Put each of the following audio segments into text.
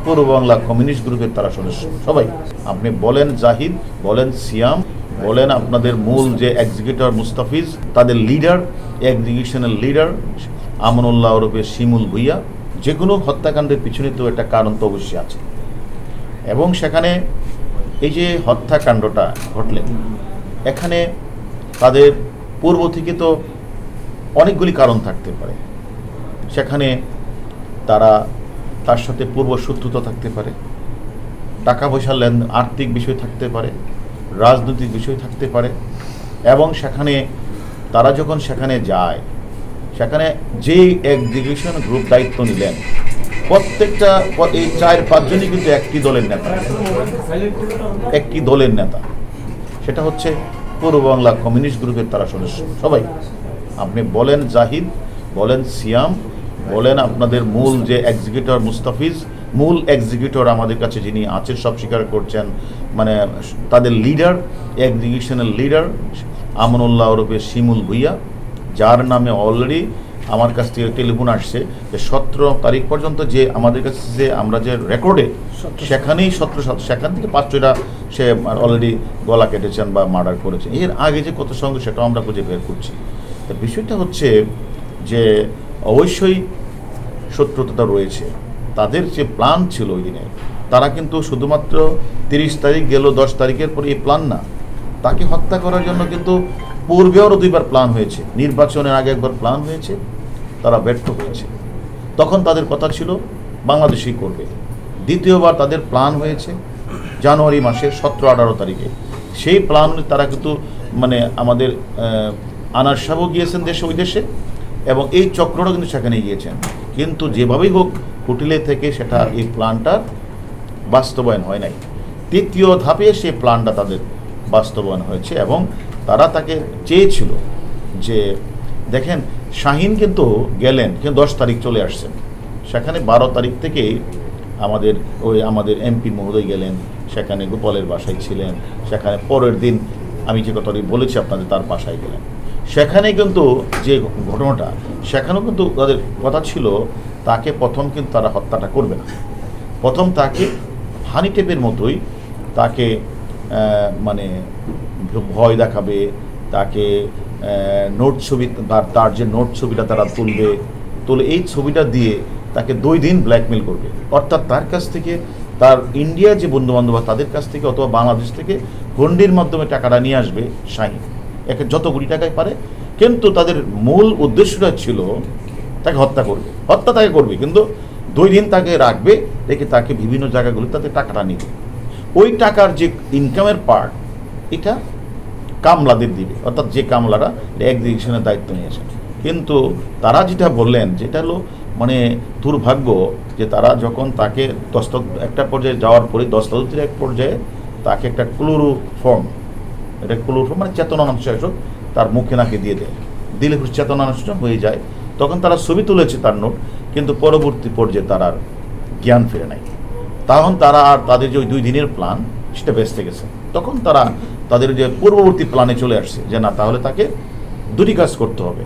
পূর্ব Bangla communist গ্রুপের তারা সদস্য সবাই। আপনি বলেন জাহিদ, বলেন সিয়াম, বলেন আপনাদের মূল যে এক্সিকিউটর মুস্তাফিজ, তাদের লিডার, এক্সিকিউশনের লিডার আমনুল্লাহ ওরফে শিমুল ভুইয়া, যে কোনো হত্যাকাণ্ডের পিছনে তো একটা কারণ তো অবশ্যই আছে। এবং সেখানে এই যে হত্যাকাণ্ডটা ঘটলেন, এখানে তাদের পূর্ব থেকে তো অনেকগুলি কারণ থাকতে পারে। সেখানে তার সাথে পূর্ব শত্রুতা থাকতে পারে, টাকা পয়সার লেনদেন, আর্থিক বিষয় থাকতে পারে, রাজনৈতিক বিষয় থাকতে পারে। এবং সেখানে তারা যখন সেখানে যায়, সেখানে যেই এক্সিকিউশন গ্রুপ দায়িত্ব নিলেন, প্রত্যেকটা এই 4-5 জনই কিন্তু একটি দলের নেতা। সেটা হচ্ছে পূর্ব বাংলা কমিউনিস্ট গ্রুপের তারা সদস্য সবাই। আপনি বলেন জাহিদ, বলেন সিয়াম, বলেন আপনাদের মূল যে এক্সিকিউটর মুস্তাফিজ, মূল এক্সিকিউটর আমাদের কাছে যিনি আছেন সব স্বীকার করছেন, মানে তাদের লিডার, এক্সিকিউশনের লিডার আমনুল্লাহ ওরফে শিমুল ভুইয়া, যার নামে অলরেডি আমার কাছ থেকে টেলিফোন আসছে যে 17 তারিখ পর্যন্ত যে আমাদের কাছে যে আমরা যে রেকর্ডে, সেখানেই 17 সেখান থেকে 5-6টা সে অলরেডি গলা কেটেছেন বা মার্ডার করেছেন। এর আগে যে কত সঙ্গে সেটাও আমরা খুঁজে বের করছি। তো বিষয়টা হচ্ছে যে অবশ্যই শত্রুতা রয়েছে। তাদের যে প্ল্যান ছিল ওই দিনে, তারা কিন্তু শুধুমাত্র 30 তারিখ গেল, 10 তারিখের পরে এই প্ল্যান না, তাকে হত্যা করার জন্য কিন্তু পূর্বেও 2বার প্ল্যান হয়েছে। নির্বাচনের আগে একবার প্ল্যান হয়েছে, তারা ব্যর্থ হয়েছে। তখন তাদের কথা ছিল বাংলাদেশই করবে। দ্বিতীয়বার তাদের প্ল্যান হয়েছে জানুয়ারি মাসের 17-18 তারিখে। সেই প্ল্যান তারা কিন্তু মানে আমাদের আনার সাহেবও গিয়েছেন দেশে, ওই দেশে, এবং এই চক্রটা কিন্তু সেখানে গিয়েছেন। কিন্তু যেভাবেই হোক হোটেলে থেকে সেটা এই প্ল্যানটার বাস্তবায়ন হয় নাই। 3য় ধাপে সেই প্ল্যানটা তাদের বাস্তবায়ন হয়েছে এবং তারা তাকে চেয়েছিল যে দেখেন শাহিন কিন্তু গেলেন, কিন্তু 10 তারিখ চলে আসছেন। সেখানে 12 তারিখ থেকে আমাদের এমপি মহোদয় গেলেন, সেখানে গোপালের বাসায় ছিলেন। সেখানে পরের দিন আমি যে কথাটি বলেছি আপনাদের, তার বাসায় গেলেন। সেখানে কিন্তু যে ঘটনাটা, সেখানেও কিন্তু তাদের কথা ছিল তাকে প্রথম কিন্তু তারা হত্যাটা করবে না। প্রথম তাকে হানি টেপের মতোই তাকে মানে ভয় দেখাবে, তাকে নোট ছবি, তার যে নোট ছবিটা তারা তুলে এই ছবিটা দিয়ে তাকে 2 দিন ব্ল্যাকমেল করবে। অর্থাৎ তার কাছ থেকে, তার ইন্ডিয়া যে বন্ধুবান্ধব তাদের কাছ থেকে অথবা বাংলাদেশ থেকে হুন্ডির মাধ্যমে টাকাটা নিয়ে আসবে শাহিন, একে যত কোটি টাকায় পারে। কিন্তু তাদের মূল উদ্দেশ্যটা ছিল তাকে হত্যা তাকে করবে, কিন্তু 2 দিন তাকে রাখবে, রেখে তাকে বিভিন্ন জায়গাগুলো তাতে টাকাটা নিবে। ওই টাকার যে ইনকামের পার্ট, এটা কামলাদের দিবে, অর্থাৎ যে কামলারা এক্সিকিউশনের দায়িত্ব নিয়েছে। কিন্তু তারা যেটা বললেন, যেটা হলো মানে দুর্ভাগ্য, যে তারা যখন তাকে একটা পর্যায়ে যাওয়ার পরে দস্তাবেজের এক পর্যায়ে তাকে একটা ক্লোরোফর্ম মানে চেতনানাশক তার মুখে নাকে দিয়ে দেয়, দিলে চেতনানাশক হয়ে যায়। তখন তারা ছবি তুলেছে তার নোট, কিন্তু পরবর্তী পর্যায়ে তার আর জ্ঞান ফিরে নাই। তখন তারা আর তাদের যে ওই 2 দিনের প্ল্যান, সেটা বেঁচতে গেছে। তখন তারা তাদের যে পূর্ববর্তী প্ল্যানে চলে আসছে যে না, তাহলে তাকে 2টি কাজ করতে হবে,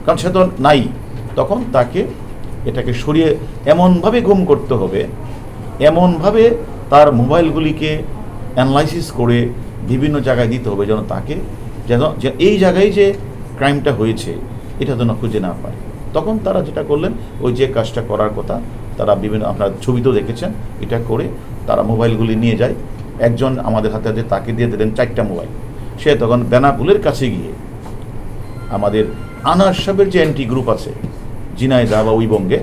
কারণ সে তো নাই। তখন তাকে এটাকে সরিয়ে এমনভাবে গুম করতে হবে, এমনভাবে তার মোবাইলগুলিকে অ্যানালাইসিস করে বিভিন্ন জায়গায় দিতে হবে, যেন এই জায়গায় যে ক্রাইমটা হয়েছে এটা যেন খুঁজে না পায়। তখন তারা যেটা করলেন, ওই যে কাজটা করার কথা, তারা বিভিন্ন, আপনার ছবিতেও দেখেছেন, এটা করে তারা মোবাইলগুলি নিয়ে যায়। একজন আমাদের হাতে তাকে দিয়ে দিলেন 4টা মোবাইল। সে তখন বেনাপুলের কাছে গিয়ে আমাদের আনার সাহেবের যে অ্যান্টি গ্রুপ আছে ঝিনাইদহ বা ওই বঙ্গে,